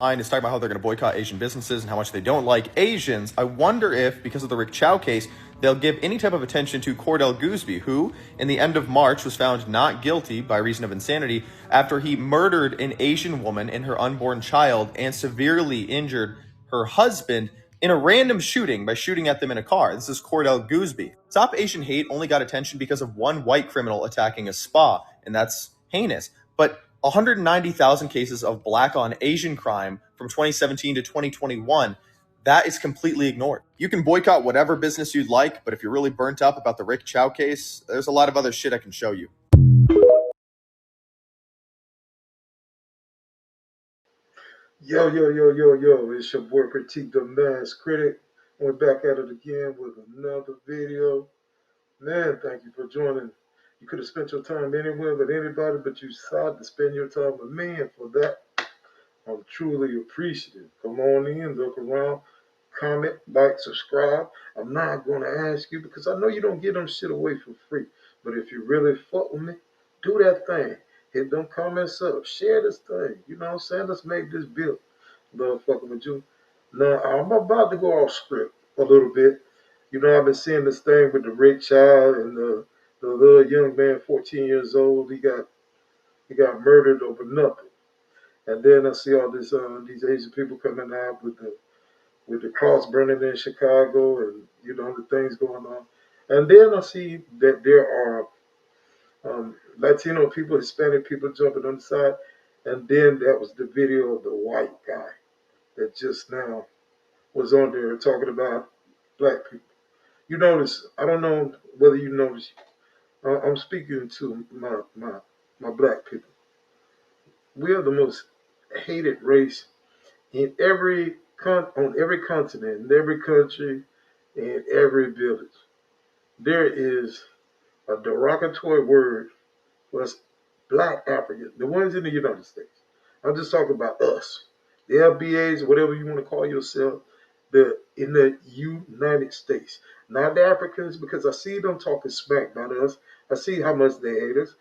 Is talking about how they're going to boycott Asian businesses and how much they don't like Asians. I wonder if, because of the Rick Chow case, they'll give any type of attention to Cordell Gooseby, who, in the end of March, was found not guilty by reason of insanity after he murdered an Asian woman and her unborn child and severely injured her husband in a random shooting by shooting at them in a car. This is Cordell Gooseby. Stop Asian Hate only got attention because of one white criminal attacking a spa, and that's heinous. But 190,000 cases of black on Asian crime from 2017 to 2021, that is completely ignored. You can boycott whatever business you'd like, but if you're really burnt up about the Rick Chow case, there's a lot of other shit I can show you. Yo, it's your boy Critique the Mass Critic. We're back at it again with another video. Man, thank you for joining. You could have spent your time anywhere with anybody, but you decided to spend your time with me, and for that, I'm truly appreciative. Come on in, look around, comment, like, subscribe. I'm not going to ask you because I know you don't get them shit away for free. But if you really fuck with me, do that thing. Hit them comments up. Share this thing. You know what I'm saying? Let's make this build. Love fucking with you. Now, I'm about to go off script a little bit. You know, I've been seeing this thing with the Rick child and the little young man, 14 years old. He got murdered over nothing. And then I see all this these Asian people coming out with the cross burning in Chicago, and you know the things going on. And then I see that there are Latino people, Hispanic people jumping on the side. And then that was the video of the white guy that just now was on there talking about black people. You notice, I don't know whether you notice, I'm speaking to my black people. We are the most hated race in on every continent, in every country, in every village. There is a derogatory word for us black Africans, the ones in the United States. I'm just talking about us, the LBAs, whatever you want to call yourself, in the United States. Not the Africans, because I see them talking smack about us. I see how much they hate us.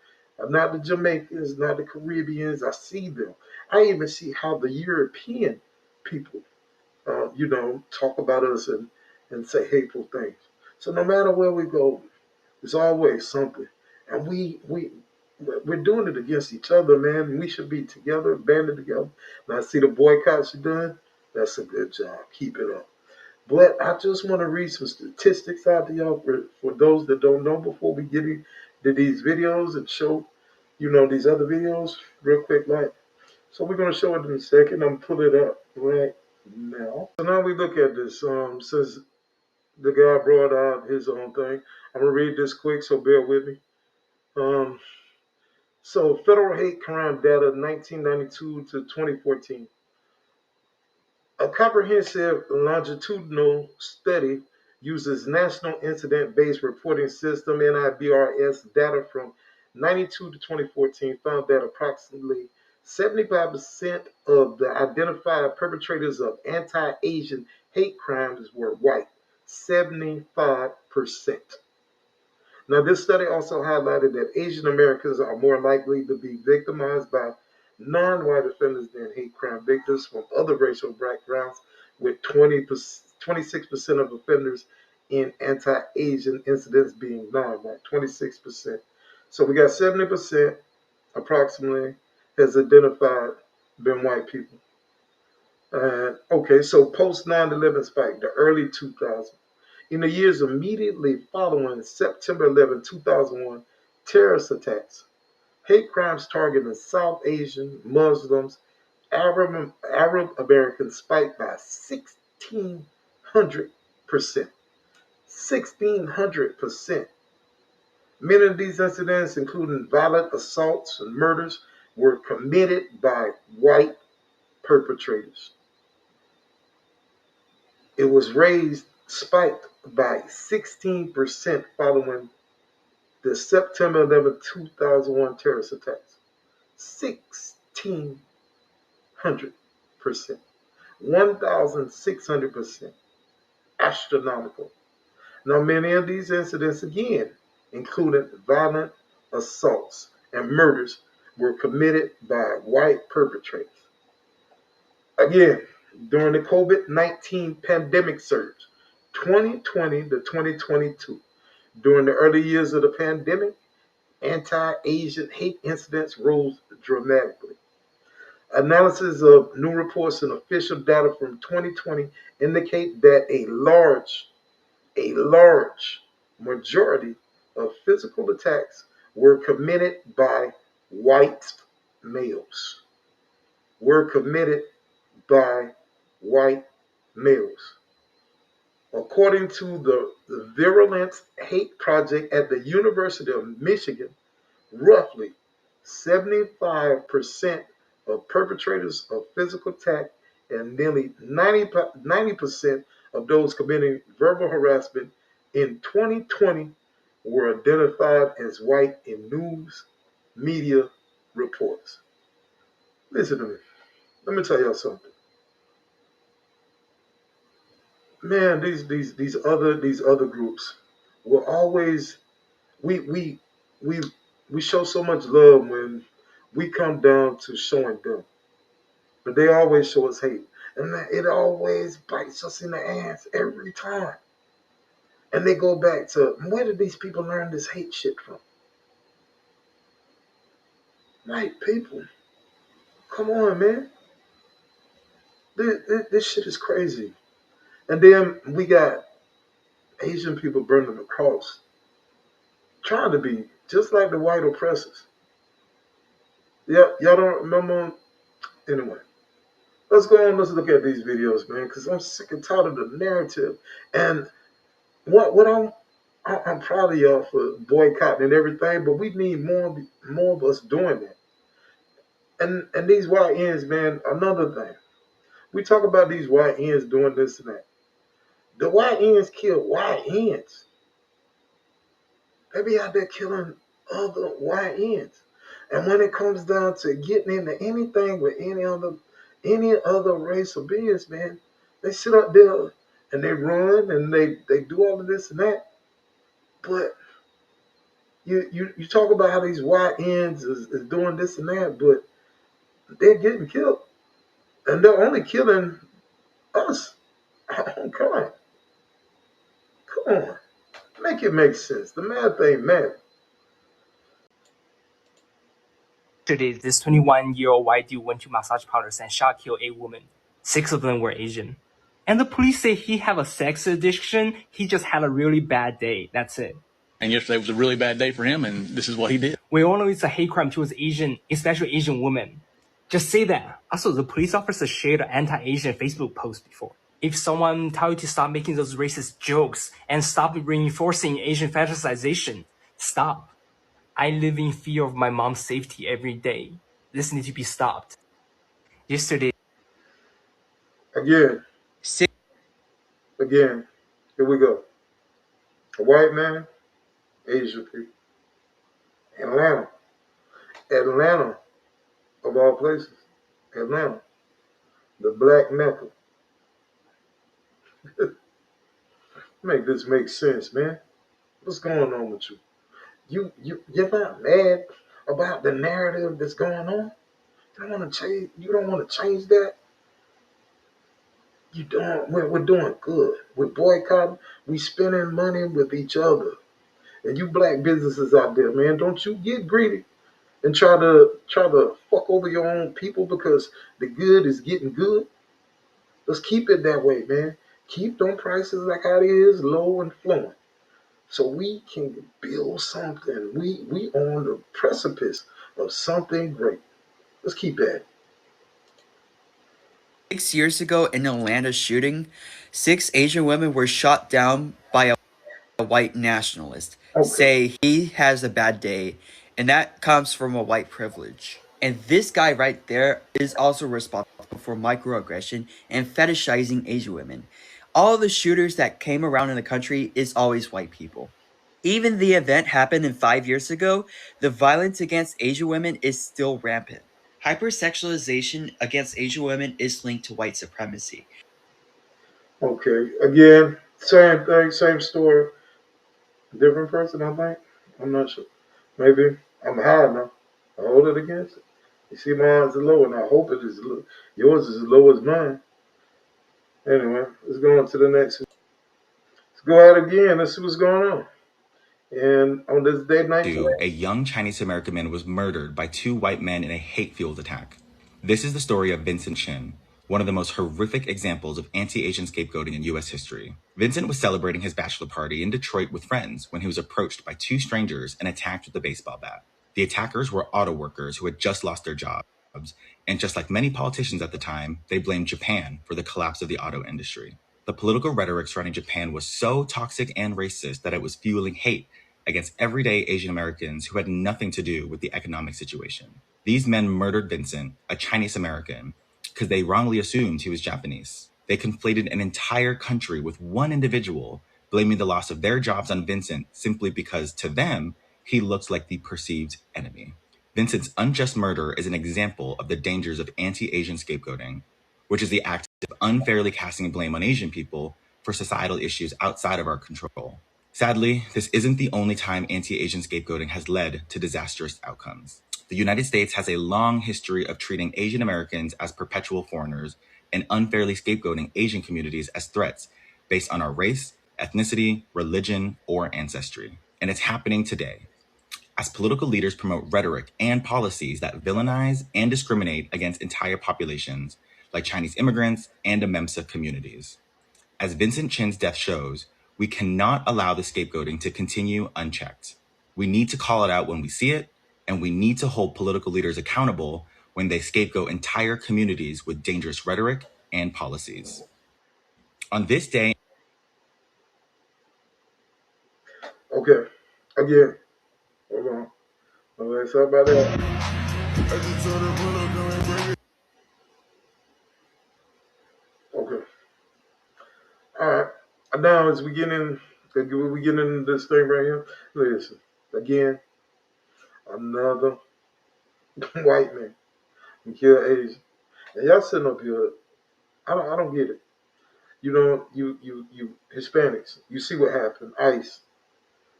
Not the Jamaicans, not the Caribbeans. I see them. I even see how the European people, talk about us and say hateful things. So no matter where we go, there's always something. And we're doing it against each other, man. We should be together, banded together. And I see the boycotts you're doing. That's a good job. Keep it up. But I just want to read some statistics out to y'all for those that don't know before we get into these videos and show, these other videos real quick. So we're going to show it in a second. I'm going to pull it up right now. So now we look at this. Since the guy brought out his own thing, I'm going to read this quick, so bear with me. So federal hate crime data 1992 to 2014. A comprehensive longitudinal study uses National Incident-Based Reporting System (NIBRS) data from 92 to 2014 found that approximately 75% of the identified perpetrators of anti-Asian hate crimes were white. 75%. Now, this study also highlighted that Asian Americans are more likely to be victimized by non-white offenders than hate crime victims from other racial backgrounds, with 26% of offenders in anti-Asian incidents being non-white, 26%. So we got 70% approximately has identified been white people. Okay, so post 9/11 spike, the early 2000s. In the years immediately following September 11, 2001 terrorist attacks, hate crimes targeting South Asian, Muslims, Arab Americans spiked by 1,600%. 1,600%. Many of these incidents, including violent assaults and murders, were committed by white perpetrators. It was spiked by 16% following the September 11, 2001 terrorist attacks. 1,600%. 1,600%. Astronomical. Now, many of these incidents, again, including violent assaults and murders, were committed by white perpetrators. Again, during the COVID-19 pandemic surge, 2020 to 2022, during the early years of the pandemic, anti-Asian hate incidents rose dramatically. Analysis of new reports and official data from 2020 indicate that a large majority of physical attacks were committed by white males. Were committed by white males. According to the Virulent Hate Project at the University of Michigan, roughly 75% of perpetrators of physical attack and nearly 90% of those committing verbal harassment in 2020 were identified as white in news media reports. Listen to me. Let me tell y'all something. Man, these other groups will always we we we we show so much love when we come down to showing them, but they always show us hate, and it always bites us in the ass every time. And they go back to, where did these people learn this hate shit from? White people, come on, man, this shit is crazy. And then we got Asian people burning the cross, trying to be just like the white oppressors. Yeah, y'all don't remember? Anyway, let's go on. Let's look at these videos, man, because I'm sick and tired of the narrative. And what I'm proud of y'all for boycotting and everything, but we need more of us doing that. And these YNs, man, another thing. We talk about these YNs doing this and that. The YNs kill YNs. They be out there killing other YNs. And when it comes down to getting into anything with any other race or beings, man, they sit up there and they run and they do all of this and that. But you talk about how these YNs is doing this and that, but they're getting killed. And they're only killing us. Oh, come on. Come on. Make it make sense. The math ain't math. Yesterday, this 21-year-old white dude went to massage parlors and shot killed 8 women. 6 of them were Asian. And the police say he have a sex addiction. He just had a really bad day. That's it. And yesterday was a really bad day for him, and this is what he did. We all know it's a hate crime towards Asian, especially Asian women. Just say that. Also, the police officer shared an anti-Asian Facebook post before. If someone tell you to stop making those racist jokes and stop reinforcing Asian fetishization, stop. I live in fear of my mom's safety every day. This needs to be stopped. Yesterday, Again, again, here we go. A white man, Asian people. Atlanta. Atlanta, of all places. Atlanta. The black Mecca. Make this make sense, man. What's going on with you? You're not mad about the narrative that's going on? You don't want to change. You don't want to change that. You don't. We're doing good. We're boycotting. We spending money with each other. And you black businesses out there, man, don't you get greedy and try to fuck over your own people because the good is getting good. Let's keep it that way, man. Keep them prices like how it is, low and flowing, so we can build something. We on the precipice of something great. Let's keep that. 6 years ago in Atlanta shooting, 6 Asian women were shot down by a white nationalist. Okay. Say he has a bad day, and that comes from a white privilege. And this guy right there is also responsible for microaggression and fetishizing Asian women. All the shooters that came around in the country is always white people. Even the event happened in 5 years ago, the violence against Asian women is still rampant. Hypersexualization against Asian women is linked to white supremacy. Okay. Again, same thing, same story. Different person, I think. I'm not sure. Maybe I'm high now. I hold it against it. You see, mine's low, and I hope it is low. Yours is as low as mine. Anyway, let's go on to the next one. Let's go out again. Let's see what's going on. And on this day, 19... A young Chinese American man was murdered by two white men in a hate-fueled attack. This is the story of Vincent Chin, one of the most horrific examples of anti-Asian scapegoating in U.S. history. Vincent was celebrating his bachelor party in Detroit with friends when he was approached by two strangers and attacked with a baseball bat. The attackers were auto workers who had just lost their jobs, and just like many politicians at the time, they blamed Japan for the collapse of the auto industry. The political rhetoric surrounding Japan was so toxic and racist that it was fueling hate against everyday Asian Americans who had nothing to do with the economic situation. These men murdered Vincent, a Chinese American, because they wrongly assumed he was Japanese. They conflated an entire country with one individual, blaming the loss of their jobs on Vincent simply because, to them, he looks like the perceived enemy. Vincent's unjust murder is an example of the dangers of anti-Asian scapegoating, which is the act of unfairly casting blame on Asian people for societal issues outside of our control. Sadly, this isn't the only time anti-Asian scapegoating has led to disastrous outcomes. The United States has a long history of treating Asian Americans as perpetual foreigners and unfairly scapegoating Asian communities as threats based on our race, ethnicity, religion, or ancestry. And it's happening today, as political leaders promote rhetoric and policies that villainize and discriminate against entire populations, like Chinese immigrants and MEMSA communities. As Vincent Chin's death shows, we cannot allow the scapegoating to continue unchecked. We need to call it out when we see it, and we need to hold political leaders accountable when they scapegoat entire communities with dangerous rhetoric and policies. On this day... Okay, again, hold on. Let's talk about that. Okay. All right. Now, as we get in this thing right here, listen. Again, another white man who killed Asian. And y'all sitting up here, I don't get it. You know, you Hispanics, you see what happened. ICE,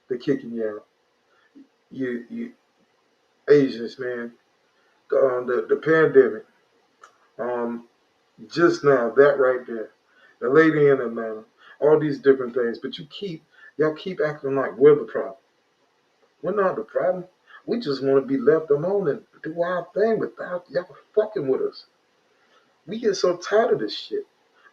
they're kicking you out. You Asians, man. The pandemic. Um, just now, that right there. The lady in Atlanta. All these different things. But y'all keep acting like we're the problem. We're not the problem. We just want to be left alone and do our thing without y'all fucking with us. We get so tired of this shit.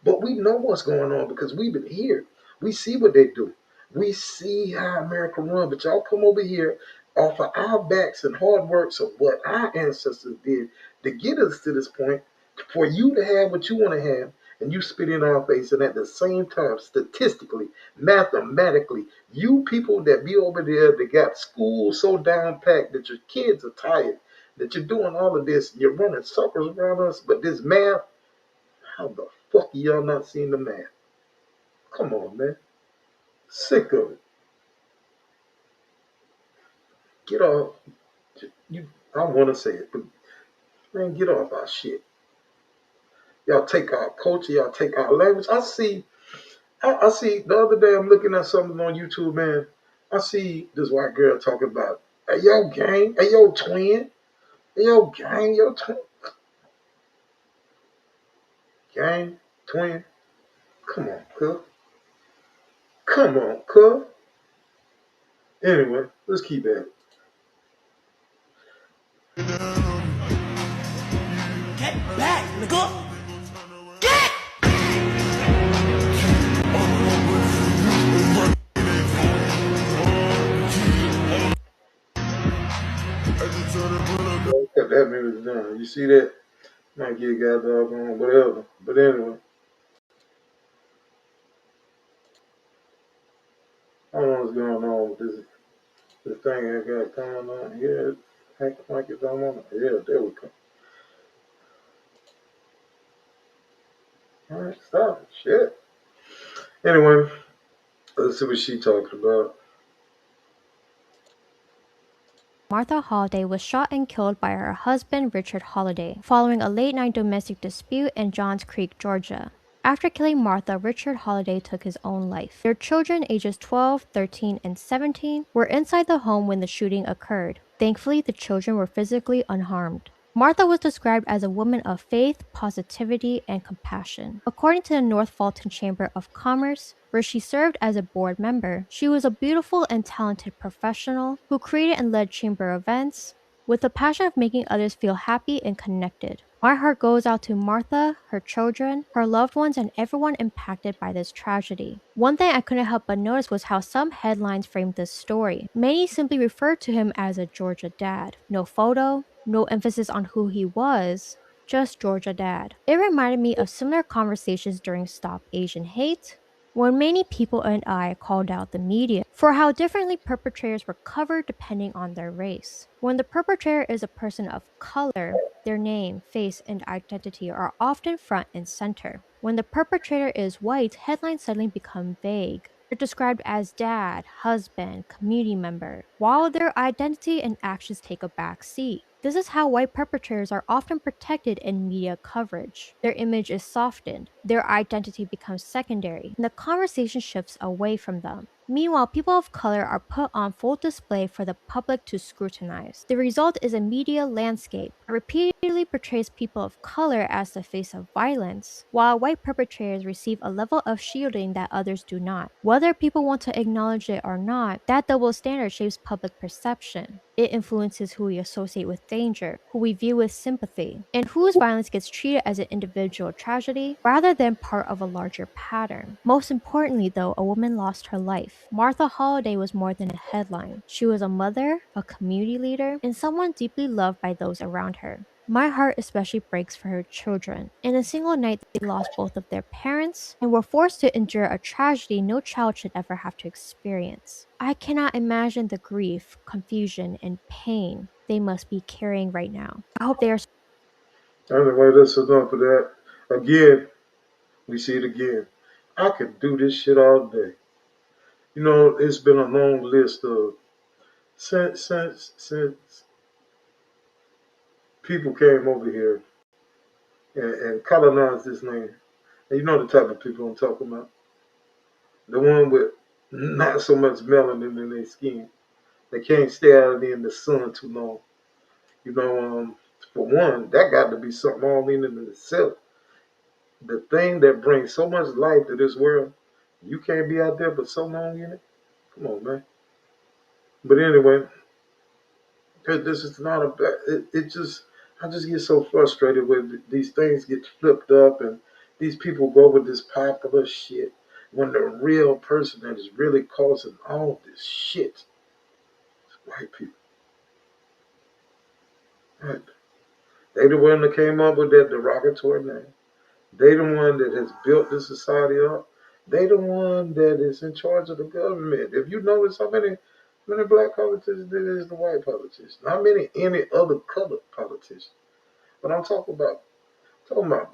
But we know what's going on because we've been here. We see what they do. We see how America run. But y'all come over here off of our backs and hard works of what our ancestors did to get us to this point for you to have what you want to have, and you spit in our face. And at the same time, statistically, mathematically, you people that be over there that got school so down packed that your kids are tired, that you're doing all of this, you're running circles around us, but this math, how the fuck y'all not seeing the math? Come on, man. Sick of it. Get off. I want to say it, but man, get off our shit. Y'all take our culture. Y'all take our language. I see the other day I'm looking at something on YouTube, man. I see this white girl talking about, hey, yo, gang. Hey, yo, twin. Hey, yo, gang. Yo, twin. Gang. Twin. Come on, cuz. Come on, cuz. Anyway, let's keep at it. Get back, nigga! Get! Cut that music down. You see that? Might get got dog on, whatever. But anyway, I don't know what's going on with this thing I got going on here. Act like it don't want to. Yeah, there we go. All right, stop it. Shit. Anyway, let's see what she talking about. Martha Holliday was shot and killed by her husband Richard Holliday following a late-night domestic dispute in Johns Creek, Georgia. After killing Martha, Richard Holliday took his own life. Their children, ages 12, 13, and 17, were inside the home when the shooting occurred. Thankfully, the children were physically unharmed. Martha was described as a woman of faith, positivity, and compassion. According to the North Fulton Chamber of Commerce, where she served as a board member, she was a beautiful and talented professional who created and led chamber events with the passion of making others feel happy and connected. My heart goes out to Martha, her children, her loved ones, and everyone impacted by this tragedy. One thing I couldn't help but notice was how some headlines framed this story. Many simply referred to him as a Georgia dad. No photo, no emphasis on who he was, just Georgia dad. It reminded me of similar conversations during Stop Asian Hate, when many people and I called out the media for how differently perpetrators were covered depending on their race. When the perpetrator is a person of color, their name, face, and identity are often front and center. When the perpetrator is white, headlines suddenly become vague. They're described as dad, husband, community member, while their identity and actions take a back seat. This is how white perpetrators are often protected in media coverage. Their image is softened, their identity becomes secondary, and the conversation shifts away from them. Meanwhile, people of color are put on full display for the public to scrutinize. The result is a media landscape that repeatedly portrays people of color as the face of violence, while white perpetrators receive a level of shielding that others do not. Whether people want to acknowledge it or not, that double standard shapes public perception. It influences who we associate with danger, who we view with sympathy, and whose violence gets treated as an individual tragedy rather than part of a larger pattern. Most importantly, though, a woman lost her life. Martha Holliday was more than a headline. She was a mother, a community leader, and someone deeply loved by those around her. My heart especially breaks for her children. In a single night, they lost both of their parents and were forced to endure a tragedy no child should ever have to experience. I cannot imagine the grief, confusion, and pain they must be carrying right now. I hope they are. Anyway, that's enough of that. Again, we see it again. I could do this shit all day. You know, it's been a long list of since people came over here and colonized this land. And you know the type of people I'm talking about. The one with not so much melanin in their skin. They can't stay out in the sun too long. You know, for one, that got to be something all in itself. The thing that brings so much life to this world, you can't be out there for so long in it. Come on, man. But anyway, this is not a bad. I just get so frustrated when these things get flipped up and these people go with this popular shit when the real person that is really causing all this shit is white people. Right? They the one that came up with that derogatory name. They the one that has built this society up. They the one that is in charge of the government. If you notice how many black politicians there is the white politicians, not many any other colored politicians. But I'm talking about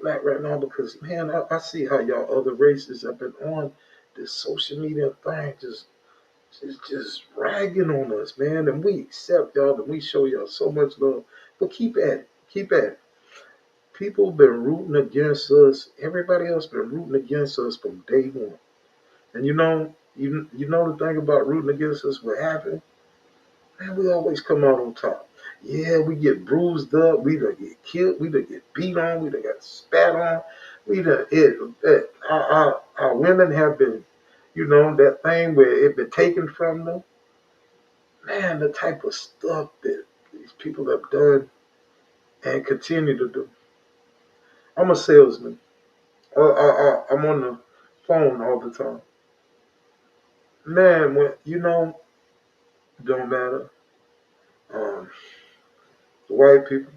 black right now because man, I see how y'all other races have been on this social media thing, just ragging on us, man. And we accept y'all and we show y'all so much love. But keep at it. Keep at it. People been rooting against us. Everybody else been rooting against us from day one. And you know the thing about rooting against us, what happened? Man, we always come out on top. Yeah, we get bruised up. We done get killed. We done get beat on. We done got spat on. We done our women have been, that thing where it been taken from them. Man, the type of stuff that these people have done and continue to do. I'm a salesman. I'm on the phone all the time. Man, don't matter. Um, white people,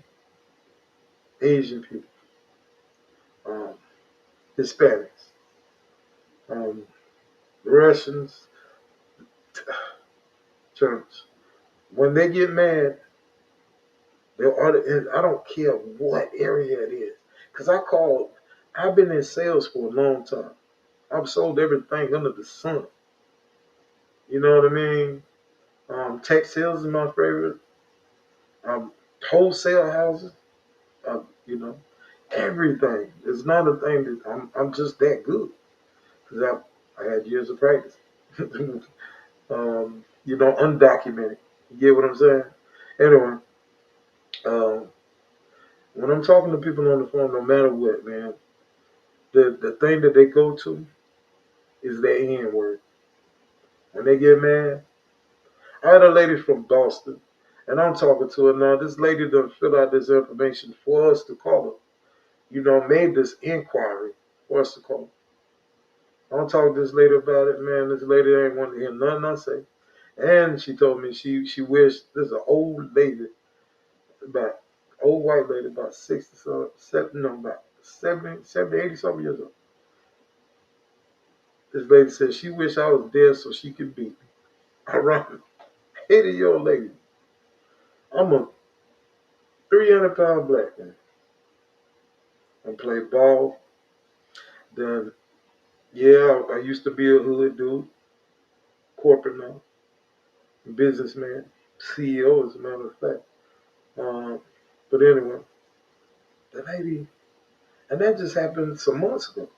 Asian people, um, Hispanics, um, Russians, Germans. When they get mad, and I don't care what area it is. Because I've been in sales for a long time. I've sold everything under the sun. You know what I mean? Tech sales is my favorite. Wholesale houses, everything. It's not a thing that I'm just that good. Because I had years of practice. Undocumented. You get what I'm saying? Anyway, um, When I'm talking to people on the phone, no matter what, man, the thing that they go to is their N word. When they get mad, I had a lady from Boston, and I'm talking to her now. This lady done fill out this information for us to call her. Made this inquiry for us to call her. I'm talking to this lady about it, man. This lady ain't want to hear nothing I say. And she told me she wished, this is an old lady, about old white lady, about 60 something, about 70, 80 something years old. This lady said she wished I was dead so she could beat me. Ironic. 80-year-old lady. I'm a 300-pound black man. I play ball. Then, yeah, I used to be a hood dude, corporate now, businessman, CEO, as a matter of fact. But anyway, the lady, and that just happened some months ago.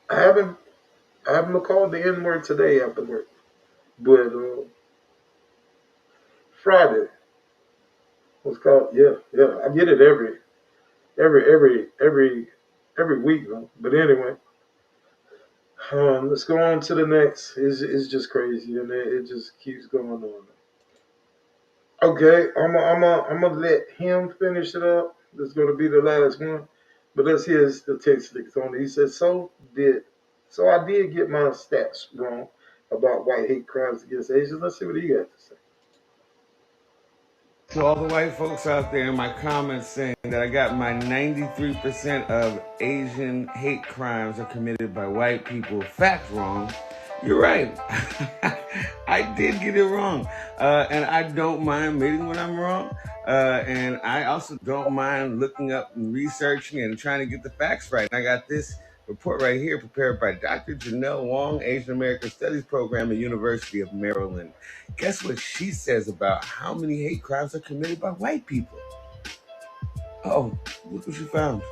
I haven't called the N word today after work, but Friday was called. Yeah, yeah. I get it every every every every week, though. But anyway, let's go on to the next. It's just crazy, and it just keeps going on. Okay, I'm gonna let him finish it up. This is gonna be the last one, but let's hear his statistics on it. He said, so I did get my stats wrong about white hate crimes against Asians. Let's see what he got to say. To all the white folks out there in my comments saying that I got my 93% of Asian hate crimes are committed by white people fact wrong, you're right. I did get it wrong. And I don't mind admitting when I'm wrong. And I also don't mind looking up and researching and trying to get the facts right. And I got this report right here prepared by Dr. Janelle Wong, Asian American Studies Program at University of Maryland. Guess what she says about how many hate crimes are committed by white people? Oh, look what she found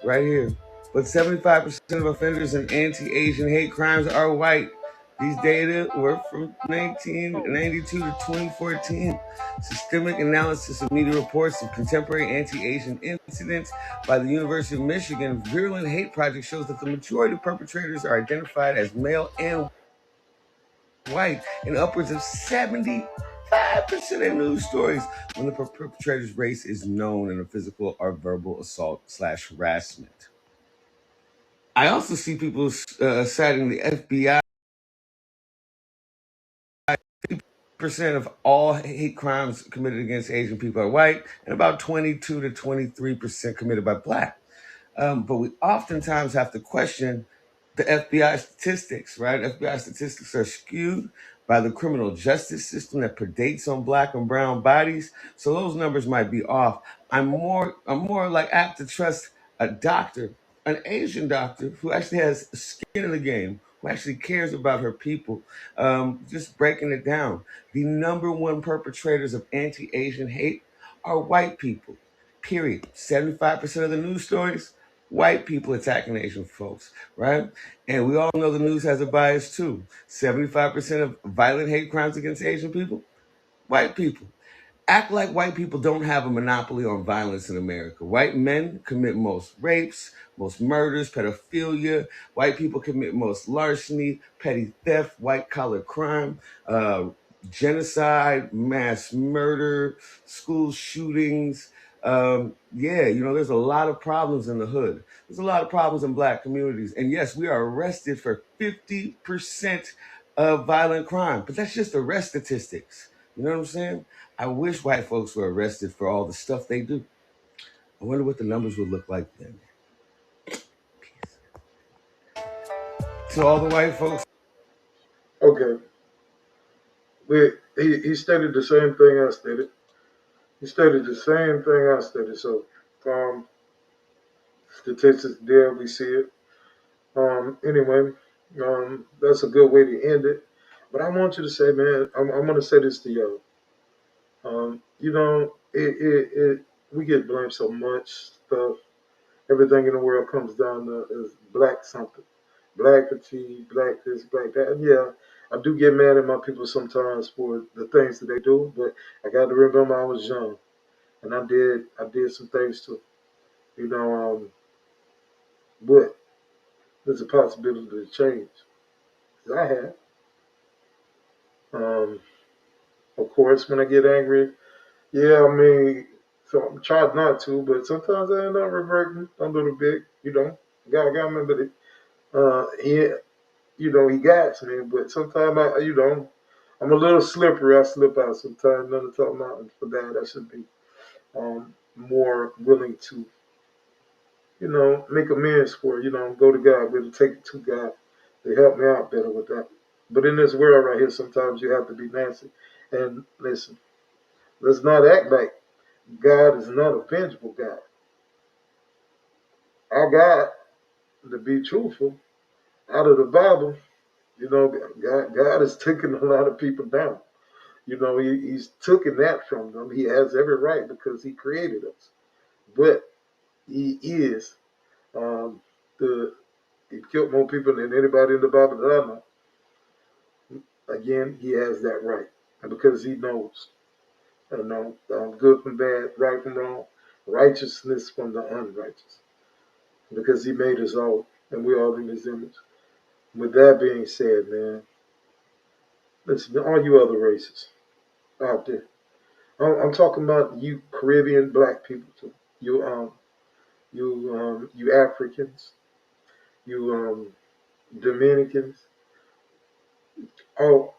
right here. But 75% of offenders in anti-Asian hate crimes are white. These data were from 1992 to 2014. Systemic analysis of media reports of contemporary anti-Asian incidents by the University of Michigan Virulent Hate Project shows that the majority of perpetrators are identified as male and white in upwards of 75% of news stories when the perpetrator's race is known in a physical or verbal assault/harassment. I also see people citing the FBI. 50% of all hate crimes committed against Asian people are white, and about 22 to 23% committed by black. But we oftentimes have to question the FBI statistics, right? FBI statistics are skewed by the criminal justice system that predates on black and brown bodies. So those numbers might be off. I'm more like apt to trust a doctor, an Asian doctor who actually has skin in the game, who actually cares about her people. Just breaking it down. The number one perpetrators of anti-Asian hate are white people. Period. 75% of the news stories, white people attacking Asian folks, right? And we all know the news has a bias too. 75% of violent hate crimes against Asian people, white people. Act like white people don't have a monopoly on violence in America. White men commit most rapes, most murders, pedophilia. White people commit most larceny, petty theft, white collar crime, genocide, mass murder, school shootings. There's a lot of problems in the hood. There's a lot of problems in black communities. And yes, we are arrested for 50% of violent crime, but that's just arrest statistics. You know what I'm saying? I wish white folks were arrested for all the stuff they do. I wonder what the numbers would look like then. To all the white folks. Okay, he stated the same thing I stated. He stated the same thing I stated. So, statistics there, we see it. Anyway, that's a good way to end it. But I want you to say, man, I'm going to say this to y'all. We get blamed so much stuff. Everything in the world comes down to is black something, black fatigue, black this, black that. And yeah, I do get mad at my people sometimes for the things that they do, but I got to remember I was young. and I did some things too. You know, but there's a possibility to change. 'Cause I have. Um, of course, when I get angry, yeah, I mean, so I'm trying not to, but sometimes I end up reverting a little bit. You know, God remember that. He, he guides me, but sometimes I'm a little slippery. I slip out sometimes. None of talking about for that. I should be more willing to, make amends for, go to God, really take it to God to help me out better with that. But in this world right here, sometimes you have to be nasty. And listen, let's not act like God is not a vengeful God. Our God, to be truthful, out of the Bible, God has taken a lot of people down. He's taken that from them. He has every right because he created us. But he is um, the he killed more people than anybody in the Bible that I know. Again, he has that right. And because he knows, good from bad, right from wrong, righteousness from the unrighteous. Because he made us all, and we're all in his image. With that being said, man, listen, all you other races out there, I'm talking about you Caribbean black people too. You Africans, you Dominicans, all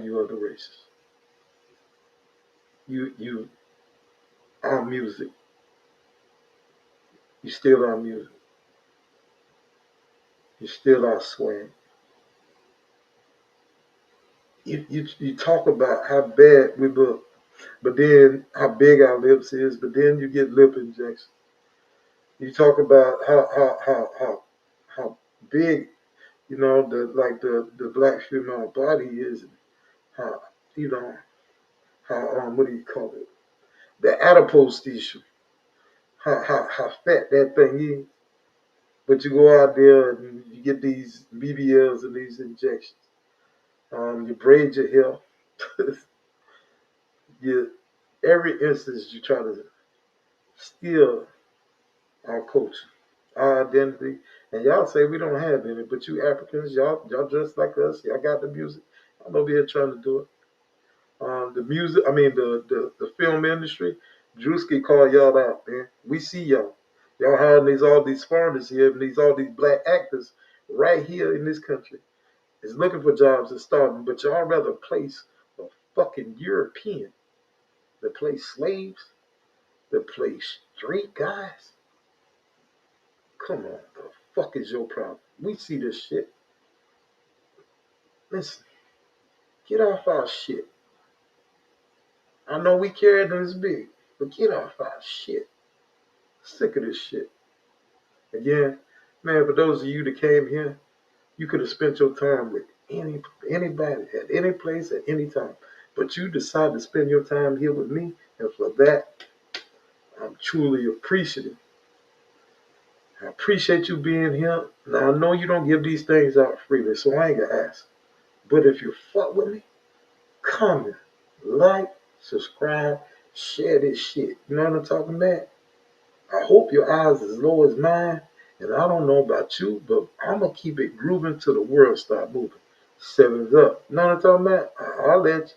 you other races. You our music. You steal our music. You steal our swag. You talk about how bad we look, but then how big our lips is, but then you get lip injection. You talk about how big, the black female body is, and how how what do you call it? The adipose tissue. How fat that thing is. But you go out there and you get these BBLs and these injections. You braid your hair. you every instance you try to steal our culture, our identity, and y'all say we don't have any, but you Africans, y'all dress like us, y'all got the music. I'm over here trying to do it. The music, I mean the film industry, Drewski call y'all out, man. We see y'all. Y'all hiring all these foreigners here and all these black actors right here in this country. Is looking for jobs and starving, but y'all rather place a fucking European that play slaves, that play street guys. Come on, the fuck is your problem? We see this shit. Listen, get off our shit. I know we carry this big, but get off our shit. Sick of this shit. Again, man, for those of you that came here, you could have spent your time with anybody at any place at any time. But you decided to spend your time here with me, and for that, I'm truly appreciative. I appreciate you being here. Now, I know you don't give these things out freely, so I ain't gonna ask. But if you fuck with me, comment, like, subscribe, share this shit. You know what I'm talking about? I hope your eyes as low as mine. And I don't know about you, but I'm going to keep it grooving till the world start moving. Sevens up. You know what I'm talking about? I'll let you.